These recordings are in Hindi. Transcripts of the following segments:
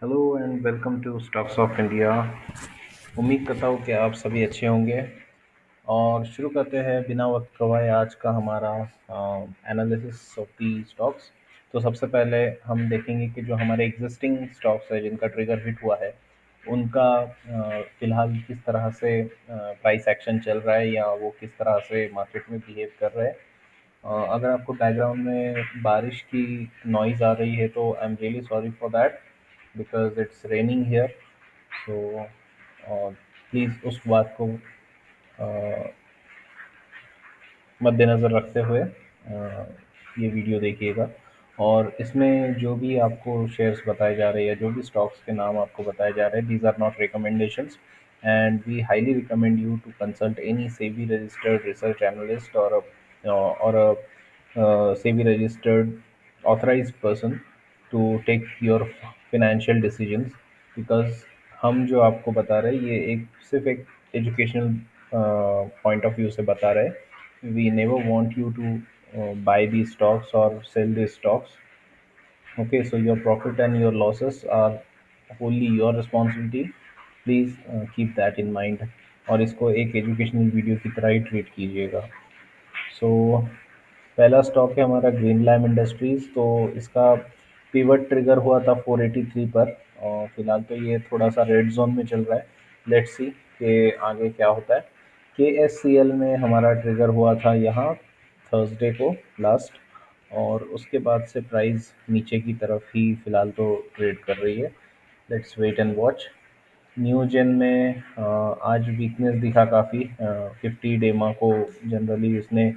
Hello and welcome to stocks of India. उम्मीद करता हूँ कि आप सभी अच्छे होंगे और शुरू करते हैं बिना वक्त गवाए आज का हमारा एनालिसिस ऑफ दी स्टॉक्स। तो सबसे पहले हम देखेंगे कि जो हमारे एग्जिस्टिंग स्टॉक्स है जिनका ट्रिगर हिट हुआ है उनका फिलहाल किस तरह से प्राइस एक्शन चल रहा है या वो किस तरह से मार्केट में बिहेव कर रहे हैं। अगर आपको बैकग्राउंड में बारिश की नॉइज़ आ रही है तो I am really sorry for that because it's raining here. So please उस बात को मद्देनज़र रखते हुए ये वीडियो देखिएगा। और इसमें जो भी आपको शेयर्स बताए जा रहे हैं, जो भी स्टॉक्स के नाम आपको बताए जा रहे हैं, these are not recommendations and we highly recommend you to consult any SEBI registered research analyst or SEBI registered authorized person to take your financial decisions because हम जो आपको बता रहे हैं ये एक सिर्फ एक एजुकेशनल पॉइंट ऑफ व्यू से बता रहे हैं। We never want you to buy these stocks or sell these stocks. Okay, so your profit and your losses are wholly your responsibility. Please keep that in mind और इसको एक एजुकेशनल वीडियो की तरह ही ट्रीट कीजिएगा। सो पहला स्टॉक है हमारा ग्रीन लैम इंडस्ट्रीज। तो इसका पिवट ट्रिगर हुआ था 483 पर और फिलहाल तो ये थोड़ा सा रेड जोन में चल रहा है। लेट्स सी कि आगे क्या होता है। के एस सी एल में हमारा ट्रिगर हुआ था यहाँ थर्सडे को लास्ट और उसके बाद से प्राइस नीचे की तरफ ही फिलहाल तो ट्रेड कर रही है। Let's wait and watch. Newgen में आज वीकनेस दिखा काफ़ी। 50 डेमा को जनरली उसने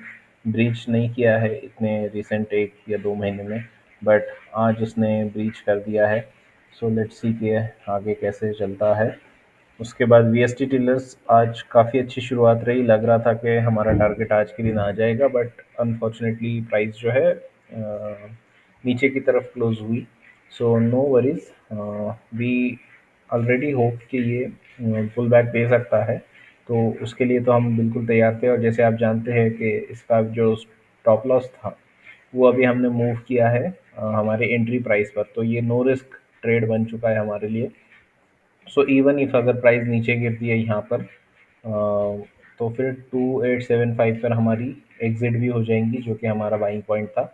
ब्रीच नहीं किया है इतने रिसेंट 1 या 2 महीने में, बट आज उसने ब्रीच कर दिया है। सो लेट्स सी कि आगे कैसे चलता है। उसके बाद वी एस टी टिलर्स आज काफ़ी अच्छी शुरुआत रही, लग रहा था कि हमारा टारगेट आज के दिन आ जाएगा, बट अनफॉर्चुनेटली प्राइस जो है नीचे की तरफ क्लोज हुई। So no worries, we already hope कि ये पुल बैक दे सकता है। तो उसके लिए तो हम बिल्कुल तैयार थे और जैसे आप जानते हैं कि इसका जो स्टॉप लॉस था वो अभी हमने मूव किया है हमारे एंट्री प्राइस पर, तो ये नो रिस्क ट्रेड बन चुका है हमारे लिए। सो इवन इफ अगर प्राइस नीचे गिरती है यहाँ पर तो फिर 2875 पर हमारी एग्जिट भी हो जाएंगी जो कि हमारा बाइंग पॉइंट था।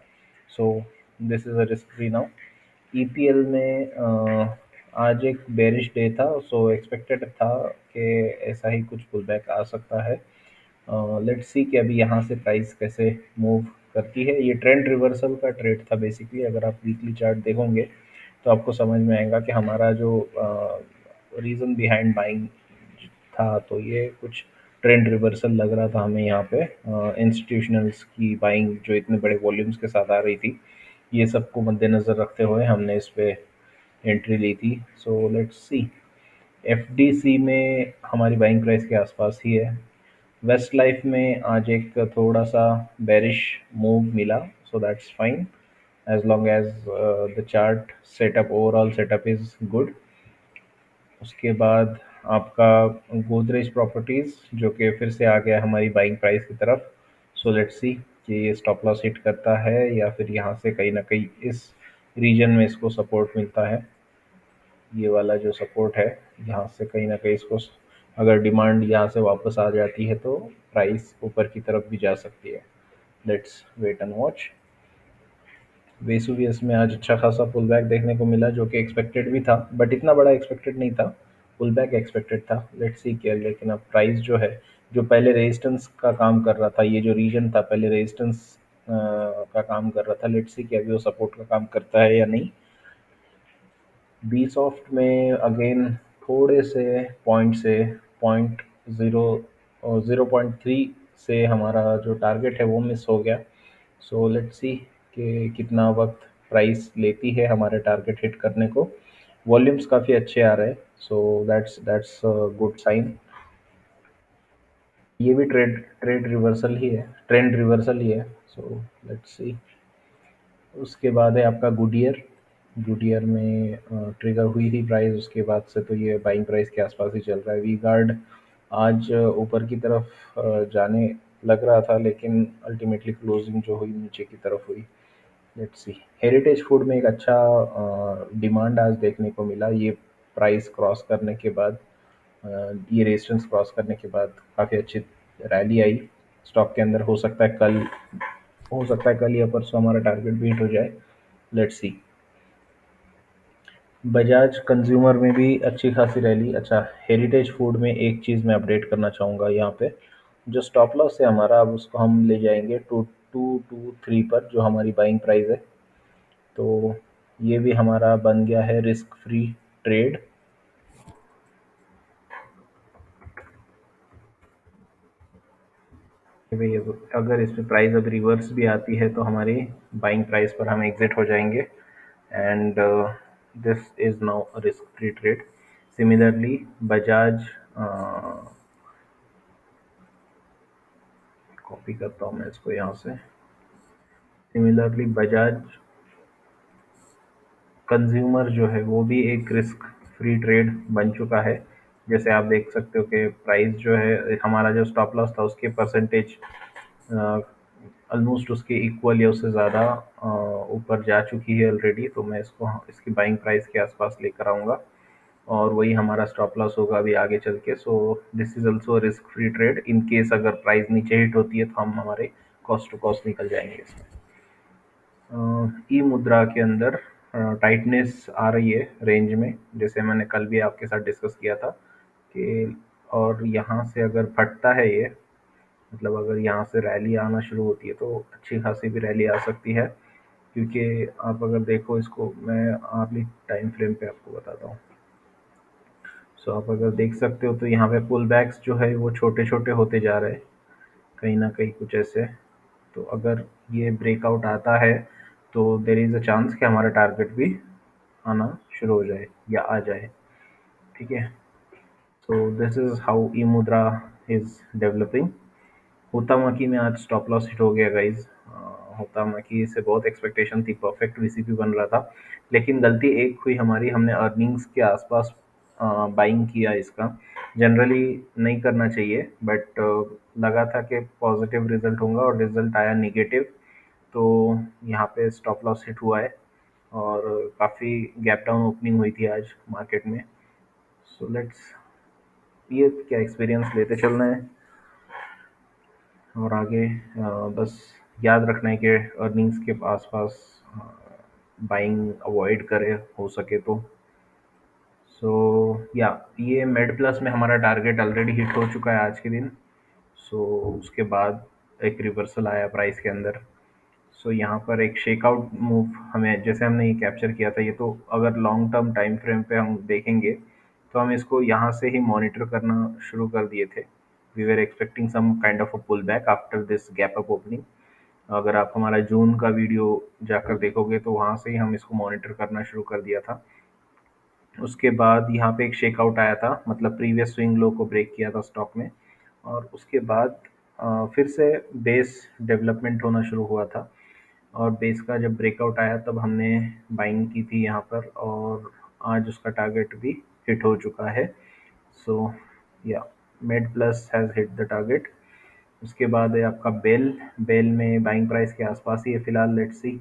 So this is a risk free now. EPL में आज एक बेरिश डे था, सो एक्सपेक्टेड था कि ऐसा ही कुछ पुल बैक आ सकता है। लेट्स सी कि अभी यहाँ से प्राइस कैसे मूव करती है। ये ट्रेंड रिवर्सल का ट्रेड था बेसिकली। अगर आप वीकली चार्ट देखोगे तो आपको समझ में आएगा कि हमारा जो रीज़न बिहाइंड बाइंग था तो ये कुछ ट्रेंड रिवर्सल लग रहा था हमें यहाँ पे। इंस्टीट्यूशनल्स की बाइंग जो इतने बड़े वॉल्यूम्स के साथ आ रही थी, ये सबको मद्देनज़र रखते हुए हमने इस पे एंट्री ली थी। So let's see. एफडीसी में हमारी बाइंग प्राइस के आसपास ही है। वेस्ट लाइफ में आज एक थोड़ा सा बेरिश मूव मिला, so that's fine as long as the chart setup overall setup is good. उसके बाद आपका गोदरेज प्रॉपर्टीज़ जो कि फिर से आ गया हमारी बाइंग प्राइस की तरफ। सो लेट्स सी कि ये स्टॉप लॉस हिट करता है या फिर यहाँ से कहीं ना कहीं इस रीजन में इसको सपोर्ट मिलता है। ये वाला जो सपोर्ट है यहाँ से कहीं ना कहीं इसको अगर डिमांड यहाँ से वापस आ जाती है तो प्राइस ऊपर की तरफ भी जा सकती है। Let's wait and watch. Vesuvius में आज अच्छा खासा पुल बैक देखने को मिला जो कि एक्सपेक्टेड भी था, बट इतना बड़ा एक्सपेक्टेड नहीं था। पुल बैक एक्सपेक्टेड था। लेट्स सी क्या, लेकिन अब प्राइस जो है जो पहले रेजिस्टेंस का काम कर रहा था, ये जो रीजन था पहले रेजिस्टेंस का काम कर रहा था, लेट्स सी कि अभी वो सपोर्ट का काम करता है या नहीं। बी सॉफ्ट में अगेन थोड़े से पॉइंट से पॉइंट ज़ीरो 0.3 से हमारा जो टारगेट है वो मिस हो गया। सो लेट्स सी कि कितना वक्त प्राइस लेती है हमारे टारगेट हिट करने को। वॉल्यूम्स काफ़ी अच्छे आ रहे हैं, सो दैट्स गुड साइन। ये भी ट्रेड ट्रेड रिवर्सल ही है, ट्रेंड रिवर्सल ही है। So let's see. उसके बाद है आपका गुडियर। गुडियर में ट्रिगर हुई थी प्राइस, उसके बाद से तो ये बाइंग प्राइस के आसपास ही चल रहा है। वी गार्ड आज ऊपर की तरफ जाने लग रहा था लेकिन अल्टीमेटली क्लोजिंग जो हुई नीचे की तरफ हुई। Let's see. हेरिटेज फूड में एक अच्छा डिमांड आज देखने को मिला। ये प्राइस क्रॉस करने के बाद, ये रेजिस्टेंस क्रॉस करने के बाद काफ़ी अच्छी रैली आई स्टॉक के अंदर। हो सकता है कल या परसों हमारा टारगेट बीट हो जाए। Let's see. बजाज कंज्यूमर में भी अच्छी खासी रैली। अच्छा, हेरिटेज फूड में एक चीज़ मैं अपडेट करना चाहूँगा यहाँ पे। जो स्टॉप लॉस है हमारा, अब उसको हम ले जाएंगे 2223 पर, जो हमारी बाइंग प्राइस है। तो ये भी हमारा बन गया है रिस्क फ्री ट्रेड। भाई अगर इसमें प्राइस अब रिवर्स भी आती है तो हमारी बाइंग प्राइस पर हम एग्जिट हो जाएंगे। And this is now risk free trade. Similarly Bajaj, copy करता हूँ मैं इसको यहाँ से। सिमिलरली बजाज कंज्यूमर जो है वो भी एक रिस्क फ्री ट्रेड बन चुका है। जैसे आप देख सकते हो कि प्राइस जो है हमारा, जो स्टॉप लॉस था उसके परसेंटेज ऑलमोस्ट उसके इक्वल या उससे ज़्यादा ऊपर जा चुकी है ऑलरेडी। तो मैं इसको इसकी बाइंग प्राइस के आसपास लेकर आऊँगा और वही हमारा स्टॉप लॉस होगा अभी आगे चल के। So this is also risk free trade. In case अगर प्राइस नीचे हिट होती है तो हम हमारे कॉस्ट टू कॉस्ट निकल जाएंगे इसमें। ई मुद्रा के अंदर टाइटनेस आ रही है रेंज में, जैसे मैंने कल भी आपके साथ डिस्कस किया था कि, और यहाँ से अगर फटता है ये, मतलब अगर यहाँ से रैली आना शुरू होती है तो अच्छी खासी भी रैली आ सकती है। क्योंकि आप अगर देखो इसको, मैं अर्ली टाइम फ्रेम पे आपको बताता हूँ। सो आप अगर देख सकते हो तो यहाँ पे पुल बैक्स जो है वो छोटे छोटे होते जा रहे हैं कहीं ना कहीं कुछ ऐसे। तो अगर ये ब्रेकआउट आता है तो देर इज़ अ चांस कि हमारा टारगेट भी आना शुरू हो जाए या आ जाए। ठीक है। सो दिस इज हाउ ई मुद्रा इज डेवलपिंग। हुतामाकी में आज स्टॉप लॉस हिट हो गया गाइज। हुतामाकी से बहुत एक्सपेक्टेशन थी, परफेक्ट वीसीपी बन रहा था। लेकिन गलती एक हुई हमारी, हमने अर्निंग्स के आसपास बाइंग किया इसका। जनरली नहीं करना चाहिए, बट लगा था कि पॉजिटिव रिजल्ट होगा और रिजल्ट आया निगेटिव। तो यहाँ पे स्टॉप लॉस हिट हुआ है और काफ़ी गैप डाउन ओपनिंग हुई थी आज मार्केट में। सो लेट्स, ये क्या एक्सपीरियंस लेते चलना है और आगे बस याद रखना है कि अर्निंग्स के आसपास बाइंग अवॉइड करें हो सके तो। सो या ये मेड प्लस में हमारा टारगेट ऑलरेडी हिट हो चुका है आज के दिन। सो उसके बाद एक रिवर्सल आया प्राइस के अंदर। सो यहाँ पर एक शेकआउट मूव हमें, जैसे हमने ये कैप्चर किया था, ये तो अगर लॉन्ग टर्म टाइम फ्रेम पे हम देखेंगे तो हम इसको यहाँ से ही मॉनिटर करना शुरू कर दिए थे। We were expecting some kind of a pull back after this gap up opening. अगर आप हमारा जून का वीडियो जाकर देखोगे तो वहाँ से ही हम इसको मॉनिटर करना शुरू कर दिया था। उसके बाद यहाँ पे एक शेकआउट आया था, मतलब प्रीवियस स्विंग लो को ब्रेक किया था स्टॉक में। और उसके बाद फिर से बेस डेवलपमेंट होना शुरू हुआ था और बेस का जब ब्रेकआउट आया तब हमने बाइंग की थी यहाँ पर, और आज उसका टारगेट भी हिट हो चुका है। सो या made plus has hit the target. उसके बाद है आपका बेल। बेल में बाइंग प्राइस के आसपास ही है फिलहाल। Let's see.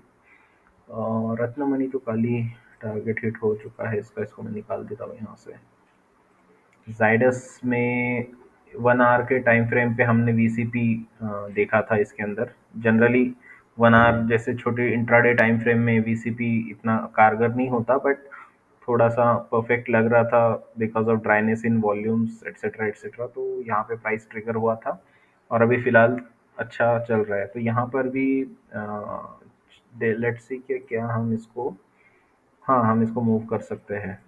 और रत्नमणि तो कल ही टारगेट हिट हो चुका है इसका, इसको मैं निकाल देता हूँ यहाँ से। जाइडस में 1 आवर के टाइम फ्रेम पे हमने वीसीपी देखा था इसके अंदर। जनरली 1 आवर जैसे छोटे इंट्राडे टाइम फ्रेम में वीसीपी इतना कारगर नहीं होता, बट थोड़ा सा परफेक्ट लग रहा था because of dryness in volumes etcetera etcetera. तो यहाँ पे प्राइस ट्रिगर हुआ था और अभी फिलहाल अच्छा चल रहा है। तो यहाँ पर भी लेट्स सी कि क्या हम इसको, हाँ हम इसको मूव कर सकते हैं।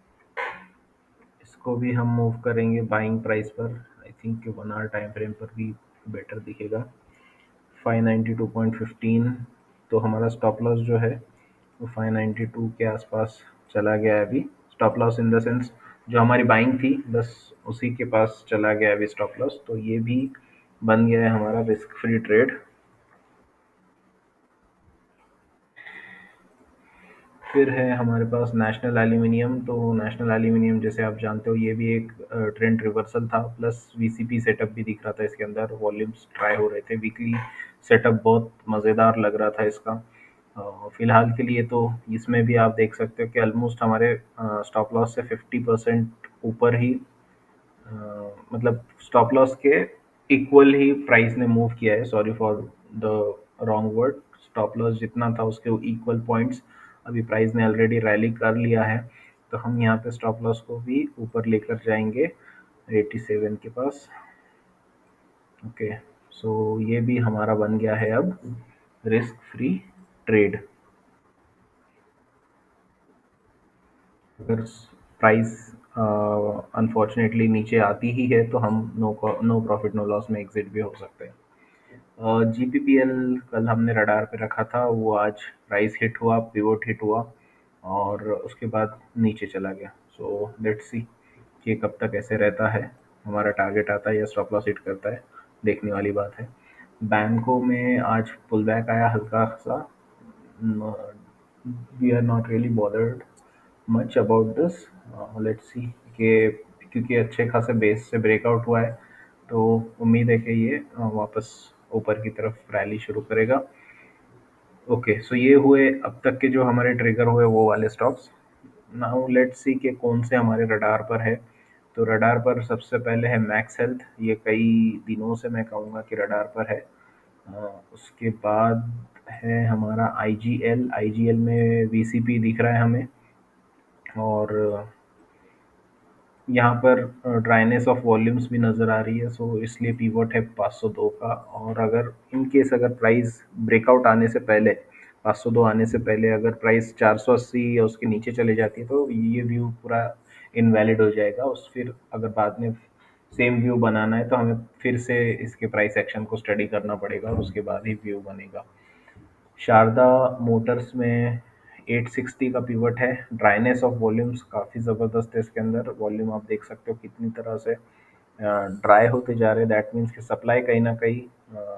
इसको भी हम मूव करेंगे बाइंग प्राइस पर। I think 1 hour time frame पर भी बेटर दिखेगा। 592.15। तो हमारा स्टॉप लॉस जो है वो 592 के आसपास चला गया है अभी। Stop loss in the sense जो हमारी बाइंग थी बस उसी के पास चला गया है अभी स्टॉप लॉस। तो ये भी बन गया है हमारा रिस्क फ्री ट्रेड। फिर है हमारे पास नेशनल एल्यूमिनियम। तो नेशनल एल्यूमिनियम जैसे आप जानते हो ये भी एक ट्रेंड रिवर्सल था, प्लस वीसीपी सेटअप भी दिख रहा था इसके अंदर। वॉल्यूम्स ट्राई हो रहे थे, वीकली सेटअप बहुत मज़ेदार लग रहा था इसका। फिलहाल के लिए तो इसमें भी आप देख सकते हो कि ऑलमोस्ट हमारे स्टॉप लॉस से 50% ऊपर ही, मतलब स्टॉप लॉस के इक्वल ही प्राइस ने मूव किया है। Sorry for the wrong word. Stop loss जितना था उसके इक्वल पॉइंट्स अभी प्राइस ने ऑलरेडी रैली कर लिया है, तो हम यहाँ पे स्टॉप लॉस को भी ऊपर लेकर जाएंगे 87 के पास। ओके, सो ये भी हमारा बन गया है अब रिस्क फ्री ट्रेड। अगर प्राइस अनफॉर्चुनेटली नीचे आती ही है तो हम नो प्रॉफिट नो लॉस में एग्जिट भी हो सकते हैं। जीपीपीएल कल हमने रडार पे रखा था, वो आज प्राइस हिट हुआ, पिवोट हिट हुआ और उसके बाद नीचे चला गया। सो लेट्स सी कि कब तक ऐसे रहता है, हमारा टारगेट आता है या स्टॉप लॉस हिट करता है, देखने वाली बात है। बैंकों में आज पुल बैक आया हल्का सा। We are not really bothered much about this. Let's see कि क्योंकि अच्छे खासे बेस से ब्रेकआउट हुआ है, तो उम्मीद है कि ये वापस ऊपर की तरफ रैली शुरू करेगा। ओके, सो ये हुए अब तक के जो हमारे ट्रिगर हुए वो वाले स्टॉक्स। नाउ लेट्स सी कि कौन से हमारे रडार पर है। तो रडार पर सबसे पहले है मैक्स हेल्थ, ये कई दिनों से मैं कहूँगा कि रडार पर है। उसके बाद है हमारा आईजीएल। आईजीएल में वीसीपी दिख रहा है हमें, और यहाँ पर ड्राइनेस ऑफ वॉल्यूम्स भी नज़र आ रही है, सो इसलिए पीवट है 502 का। और अगर इन केस अगर प्राइस ब्रेकआउट आने से पहले, 502 आने से पहले अगर प्राइस 480 या उसके नीचे चले जाती है तो ये व्यू पूरा इनवैलिड हो जाएगा। उस फिर अगर बाद में सेम व्यू बनाना है तो हमें फिर से इसके प्राइस एक्शन को स्टडी करना पड़ेगा और उसके बाद ही व्यू बनेगा। शारदा मोटर्स में 860 का पिवट है। ड्राइनेस ऑफ वॉल्यूम्स काफ़ी ज़बरदस्त है इसके अंदर। वॉल्यूम आप देख सकते हो कितनी तरह से ड्राई होते जा रहे हैं। दैट मीन्स कि सप्लाई कहीं ना कहीं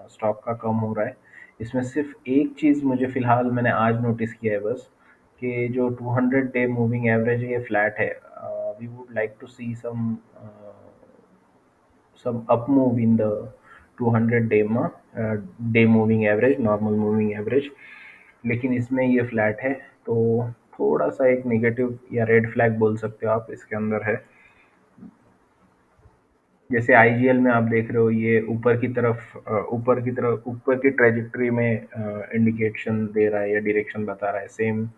स्टॉक का कम हो रहा है। इसमें सिर्फ एक चीज़ मुझे फ़िलहाल मैंने आज नोटिस किया है बस, कि जो 200 डे मूविंग एवरेज है ये फ्लैट है। We would like to see some up move in the 200 day moving average, normal moving average, लेकिन इसमें ये फ्लैट है। तो थोड़ा सा एक नेगेटिव या रेड फ्लैग बोल सकते हो आप इसके अंदर है। जैसे आईजीएल में आप देख रहे हो ये ऊपर की ट्रेजेक्टरी में इंडिकेशन दे रहा है या डायरेक्शन बता रहा है। सेम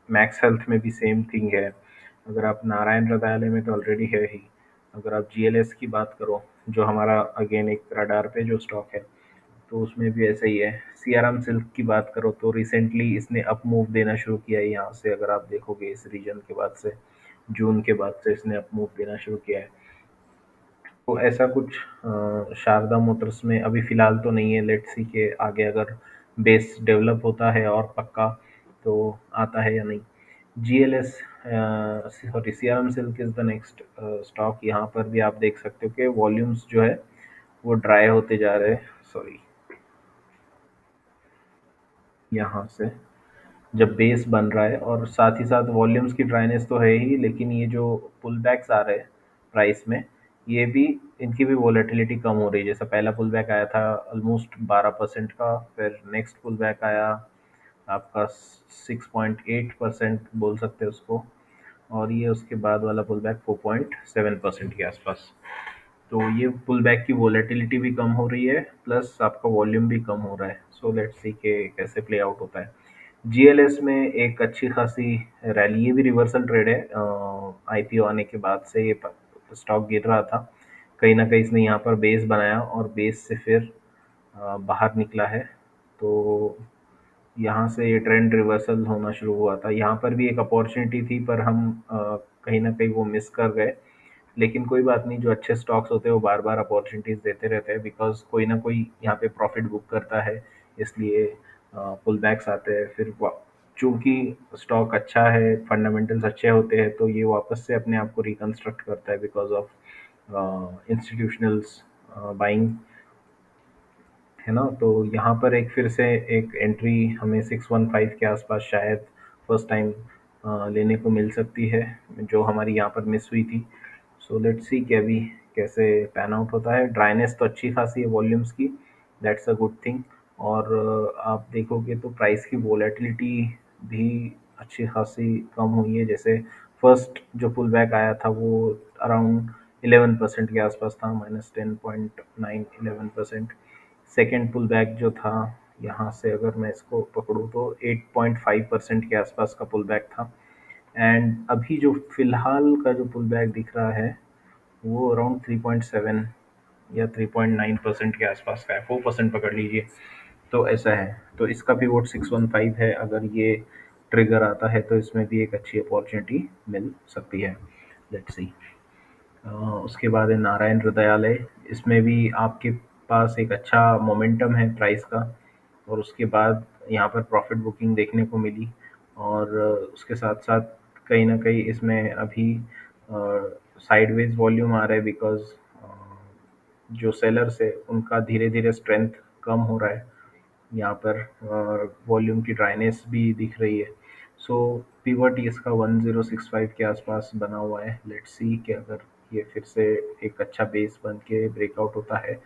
मैक्स हेल्थ में भी सेम थिंग है। अगर आप नारायण हृदयालय में तो ऑलरेडी है ही। अगर आप जीएलएस की बात करो, जो हमारा अगेन एक रडार पे जो स्टॉक है, तो उसमें भी ऐसा ही है। सीआराम सिल्क की बात करो तो रिसेंटली इसने अप मूव देना शुरू किया है यहाँ से। अगर आप देखोगे इस रीजन के बाद से, जून के बाद से इसने अप मूव देना शुरू किया है। तो ऐसा कुछ शारदा मोटर्स में अभी फ़िलहाल तो नहीं है। लेट्स सी के आगे अगर बेस डेवलप होता है और पक्का तो आता है या नहीं। GLS sorry CRM silk is the next stock. यहाँ पर भी आप देख सकते हो कि वॉल्यूम्स जो है वो ड्राई होते जा रहे हैं। सॉरी, यहाँ से जब बेस बन रहा है और साथ ही साथ वॉल्यूम्स की ड्राइनेस तो है ही, लेकिन ये जो पुल बैक्स आ रहे हैं प्राइस में, ये भी इनकी भी वॉलेटिलिटी कम हो रही है। जैसा पहला पुल बैक आया था ऑलमोस्ट 12% का, फिर नेक्स्ट पुल बैक आया आपका 6.8% बोल सकते हैं उसको, और ये उसके बाद वाला पुल बैक 4.7% के आसपास। तो ये पुल बैक की वॉलेटिलिटी भी कम हो रही है, प्लस आपका वॉल्यूम भी कम हो रहा है। सो लेट्स सी के कैसे प्ले आउट होता है। जीएलएस में एक अच्छी खासी रैली, ये भी रिवर्सल ट्रेड है। आईपीओ आने के बाद से ये स्टॉक गिर रहा था, कहीं ना कहीं इसने यहाँ पर बेस बनाया और बेस से फिर बाहर निकला है। तो यहाँ से ये ट्रेंड रिवर्सल होना शुरू हुआ था। यहाँ पर भी एक अपॉर्चुनिटी थी पर हम कहीं ना कहीं वो मिस कर गए। लेकिन कोई बात नहीं, जो अच्छे स्टॉक्स होते हैं वो बार बार अपॉर्चुनिटीज़ देते रहते हैं, बिकॉज कोई ना कोई यहाँ पे प्रॉफिट बुक करता है, इसलिए पुल बैक्स आते हैं। फिर चूंकि स्टॉक अच्छा है, फंडामेंटल्स अच्छे होते हैं, तो ये वापस से अपने आप को रिकंस्ट्रक्ट करता है बिकॉज ऑफ इंस्टीट्यूशनल्स बाइंग, है ना। तो यहाँ पर एक फिर से एक एंट्री हमें 615 के आसपास शायद फर्स्ट टाइम लेने को मिल सकती है, जो हमारी यहाँ पर मिस हुई थी। सो लेट्स सी कि अभी कैसे पैन आउट होता है। ड्राइनेस तो अच्छी खासी है वॉल्यूम्स की, दैट्स अ गुड थिंग। और आप देखोगे तो प्राइस की वोलेटिलिटी भी अच्छी खासी कम हुई है। जैसे फर्स्ट जो पुल बैक आया था वो अराउंड 11% के आसपास था, -10.9 11%। सेकेंड पुल बैक जो था, यहाँ से अगर मैं इसको पकड़ूँ तो 8.5% के आसपास का पुल बैक था। एंड अभी जो फिलहाल का जो पुल बैक दिख रहा है वो अराउंड 3.7 या 3.9% के आसपास का है, 4% पकड़ लीजिए। तो ऐसा है। तो इसका पिवोट 615 है। अगर ये ट्रिगर आता है तो इसमें भी एक अच्छी अपॉर्चुनिटी मिल सकती है। Let's see. उसके बाद है नारायण हृदयालय। इसमें भी आपके पास एक अच्छा मोमेंटम है प्राइस का, और उसके बाद यहाँ पर प्रॉफिट बुकिंग देखने को मिली। और उसके साथ साथ कहीं ना कहीं इसमें अभी साइडवेज वॉल्यूम आ रहा है, बिकॉज जो सेलर्स है उनका धीरे धीरे स्ट्रेंथ कम हो रहा है। यहाँ पर वॉल्यूम की ड्राइनेस भी दिख रही है। सो पिवट इसका 1065 के आसपास बना हुआ है। लेट्स सी कि अगर ये फिर से एक अच्छा बेस बन के ब्रेकआउट होता है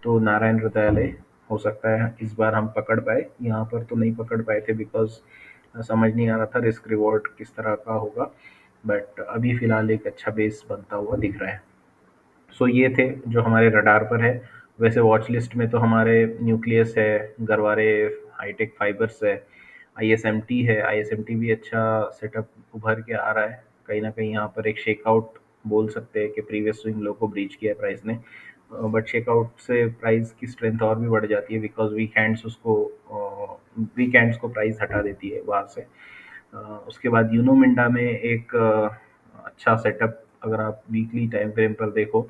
तो नारायण हृदयालय हो सकता है इस बार हम पकड़ पाए। यहाँ पर तो नहीं पकड़ पाए थे, बिकॉज समझ नहीं आ रहा था रिस्क रिवॉर्ड किस तरह का होगा। बट अभी फ़िलहाल एक अच्छा बेस बनता हुआ दिख रहा है। सो ये थे जो हमारे रडार पर है। वैसे वॉच लिस्ट में तो हमारे न्यूक्लियस है, गरवारे हाईटेक फाइबर्स है, आईएसएमटी है। आईएसएमटी भी अच्छा सेटअप उभर के आ रहा है। कहीं ना कहीं यहाँ पर एक शेकआउट बोल सकते हैं कि प्रीवियस स्विंग लो को ब्रीच किया है प्राइस ने। बट शेकआउट से प्राइस की स्ट्रेंथ और भी बढ़ जाती है, बिकॉज वीकेंड्स को प्राइस हटा देती है वहाँ से। उसके बाद यूनो मिंडा में एक अच्छा सेटअप, अगर आप वीकली टाइम फ्रेम पर देखो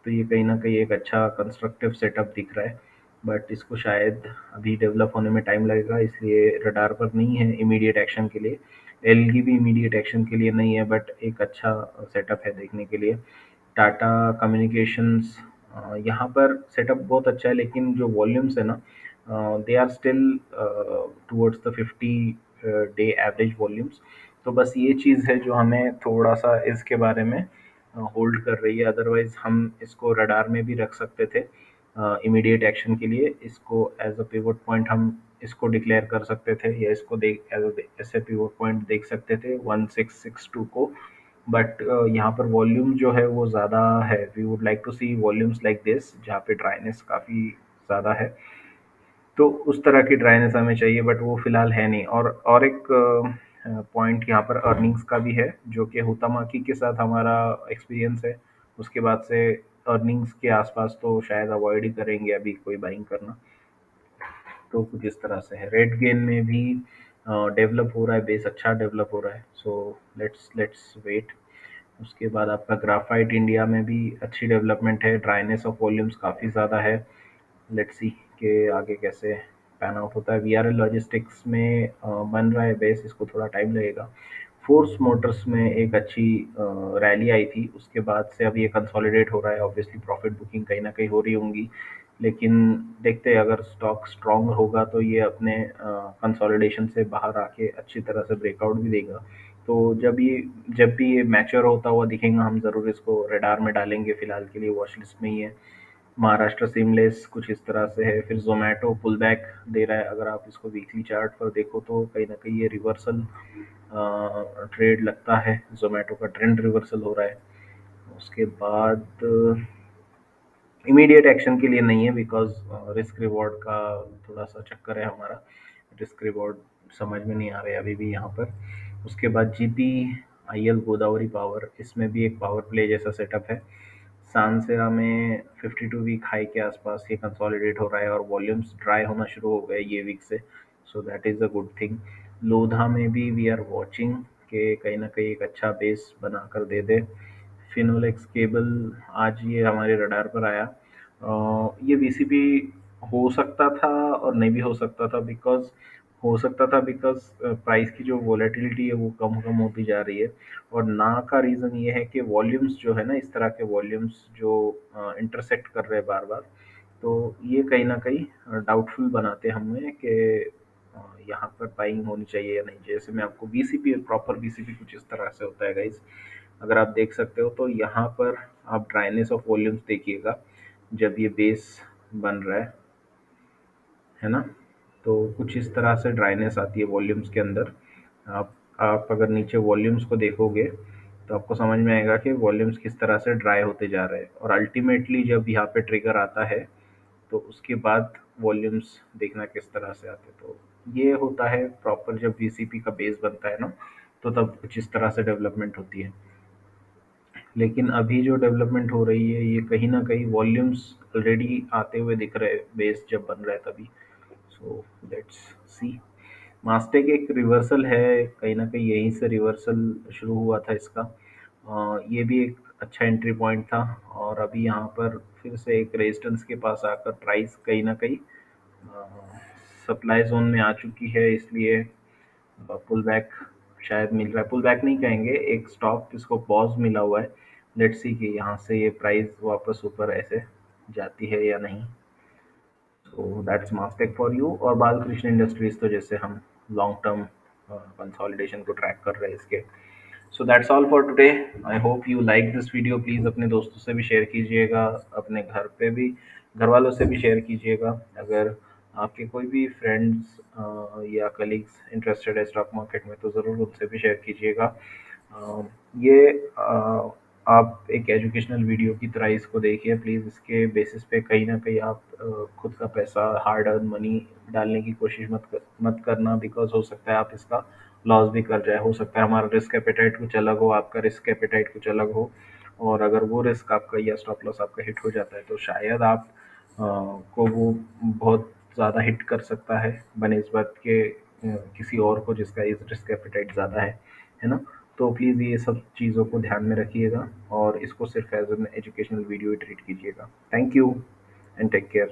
तो ये कहीं ना कहीं एक अच्छा कंस्ट्रक्टिव सेटअप दिख रहा है। बट इसको शायद अभी डेवलप होने में टाइम लगेगा, इसलिए रडार पर नहीं है इमीडिएट एक्शन के लिए। एल की भी इमीडिएट एक्शन के लिए नहीं है, बट एक अच्छा सेटअप है देखने के लिए। टाटा कम्युनिकेशंस, यहाँ पर सेटअप बहुत अच्छा है, लेकिन जो वॉल्यूम्स है ना, they are still towards the 50 day average volumes. तो बस ये चीज़ है जो हमें थोड़ा सा इसके बारे में होल्ड कर रही है। अदरवाइज हम इसको रडार में भी रख सकते थे इमीडिएट एक्शन के लिए। इसको एज अ पिवट पॉइंट हम इसको डिक्लेयर कर सकते थे, या इसको देख ऐसे पिवट पॉइंट देख सकते थे 1662 को। बट यहाँ पर वॉल्यूम जो है वो ज़्यादा है। We would like to see volumes like this, जहाँ पे ड्राइनेस काफ़ी ज़्यादा है। तो उस तरह की ड्राइनेस हमें चाहिए, बट वो फिलहाल है नहीं। और एक पॉइंट यहाँ पर अर्निंग्स का भी है, जो कि हुतामाकी के साथ हमारा एक्सपीरियंस है। उसके बाद से अर्निंग्स के आसपास तो शायद अवॉइड ही करेंगे अभी कोई बाइंग करना। तो कुछ इस तरह से है। रेड गेन में भी डेवलप हो रहा है, बेस अच्छा डेवलप हो रहा है। So let's let's wait. उसके बाद आपका ग्राफाइट इंडिया में भी अच्छी डेवलपमेंट है, ड्राइनेस ऑफ वॉल्यूम्स काफ़ी ज़्यादा है। लेट्स सी कि आगे कैसे पैन आउट होता है। वीआरएल लॉजिस्टिक्स में बन रहा है बेस, इसको थोड़ा टाइम लगेगा। फोर्स मोटर्स में एक अच्छी रैली आई थी, उसके बाद से अब ये कंसोलिडेट हो रहा है। ऑब्वियसली प्रॉफिट बुकिंग कहीं ना कहीं हो रही होंगी, लेकिन देखते हैं अगर स्टॉक स्ट्रांग होगा तो ये अपने कंसोलिडेशन से बाहर आके अच्छी तरह से ब्रेकआउट भी देगा। तो जब भी ये मैच्योर होता हुआ दिखेगा हम ज़रूर इसको रडार में डालेंगे। फिलहाल के लिए वॉच लिस्ट में ही है। महाराष्ट्र सीमलेस कुछ इस तरह से है। फिर जोमेटो पुल बैक दे रहा है। अगर आप इसको वीकली चार्ट पर देखो तो कहीं ना कहीं ये रिवर्सल ट्रेड लगता है, जोमेटो का ट्रेंड रिवर्सल हो रहा है। उसके बाद इमीडिएट एक्शन के लिए नहीं है, बिकॉज रिस्क रिवॉर्ड का थोड़ा सा चक्कर है हमारा। रिस्क रिवॉर्ड समझ में नहीं आ रहे अभी भी यहाँ पर। उसके बाद जीपी आईएल गोदावरी पावर, इसमें भी एक पावर प्ले जैसा सेटअप है। सांसेरा में 52 वीक हाई के आसपास ये कंसोलिडेट हो रहा है, और वॉल्यूम्स ड्राई होना शुरू हो गए ये वीक से। So that is a good thing. Lodha में भी वी आर वॉचिंग कि कहीं ना कहीं एक अच्छा बेस बना कर दे दे। फिनोलेक्स केबल आज ये हमारे रडार पर आया। ये वीसीपी हो सकता था और नहीं भी हो सकता था, बिकॉज हो सकता था बिकॉज प्राइस की जो वोलेटिलिटी है वो कम कम होती जा रही है। और ना का रीज़न ये है कि वॉल्यूम्स जो है ना, इस तरह के वॉल्यूम्स जो इंटरसेक्ट कर रहे हैं बार बार, तो ये कहीं ना कहीं डाउटफुल बनाते हमें कि यहाँ पर बाइंग होनी चाहिए या नहीं। जैसे मैं आपको बीसीपी, प्रॉपर बीसीपी कुछ इस तरह से होता है गाइज। अगर आप देख सकते हो तो यहाँ पर आप ड्राइनेस ऑफ वॉल्यूम्स देखिएगा जब ये बेस बन रहा है ना। तो कुछ इस तरह से ड्राइनेस आती है वॉल्यूम्स के अंदर। आप अगर नीचे वॉल्यूम्स को देखोगे तो आपको समझ में आएगा कि वॉल्यूम्स किस तरह से ड्राई होते जा रहे हैं, और अल्टीमेटली जब यहाँ पे ट्रिगर आता है तो उसके बाद वॉल्यूम्स देखना किस तरह से आते हैं। तो ये होता है प्रॉपर जब वीसीपी का बेस बनता है ना, तो तब कुछ इस तरह से डेवलपमेंट होती है। लेकिन अभी जो डेवलपमेंट हो रही है ये कहीं ना कहीं वॉल्यूम्स ऑलरेडी आते हुए दिख रहे हैं बेस जब बन रहा है तभी। So let's see. मास्टेक एक रिवर्सल है, कहीं ना कहीं यहीं से रिवर्सल शुरू हुआ था इसका। ये भी एक अच्छा एंट्री पॉइंट था, और अभी यहाँ पर फिर से एक रेजिस्टेंस के पास आकर प्राइस कहीं ना कहीं सप्लाई जोन में आ चुकी है, इसलिए पुल बैक शायद मिल रहा है। पुल बैक नहीं कहेंगे, एक स्टॉप इसको पॉज मिला हुआ है। लेट्स सी कि यहाँ से ये प्राइस वापस ऊपर ऐसे जाती है या नहीं। So that's Mastek for you. और बालकृष्ण इंडस्ट्रीज तो जैसे हम लॉन्ग टर्म कंसोलिडेशन को ट्रैक कर रहे हैं इसके। So that's all for today. I hope you like this video. Please अपने दोस्तों से भी शेयर कीजिएगा, अपने घर पे भी, घर वालों से भी शेयर कीजिएगा। अगर आपके कोई भी फ्रेंड्स या कलीग्स इंटरेस्टेड है स्टॉक मार्केट में तो ज़रूर उनसे भी शेयर कीजिएगा। अ, ये आप एक एजुकेशनल वीडियो की तरह इसको देखिए प्लीज़। इसके बेसिस पे कहीं ना कहीं आप खुद का पैसा, हार्ड अर्न मनी डालने की कोशिश मत करना, बिकॉज हो सकता है आप इसका लॉस भी कर जाए। हो सकता है हमारा रिस्क एपेटाइट कुछ अलग हो, आपका रिस्क एपेटाइट कुछ अलग हो, और अगर वो रिस्क आपका या स्टॉप लॉस आपका हिट हो जाता है तो शायद आप को वो बहुत ज़्यादा हिट कर सकता है बनिस्बत के किसी और को जिसका इस रिस्क एपेटाइट ज़्यादा है ना। तो प्लीज़ ये सब चीज़ों को ध्यान में रखिएगा और इसको सिर्फ as an educational video treat कीजिएगा। Thank you and take care.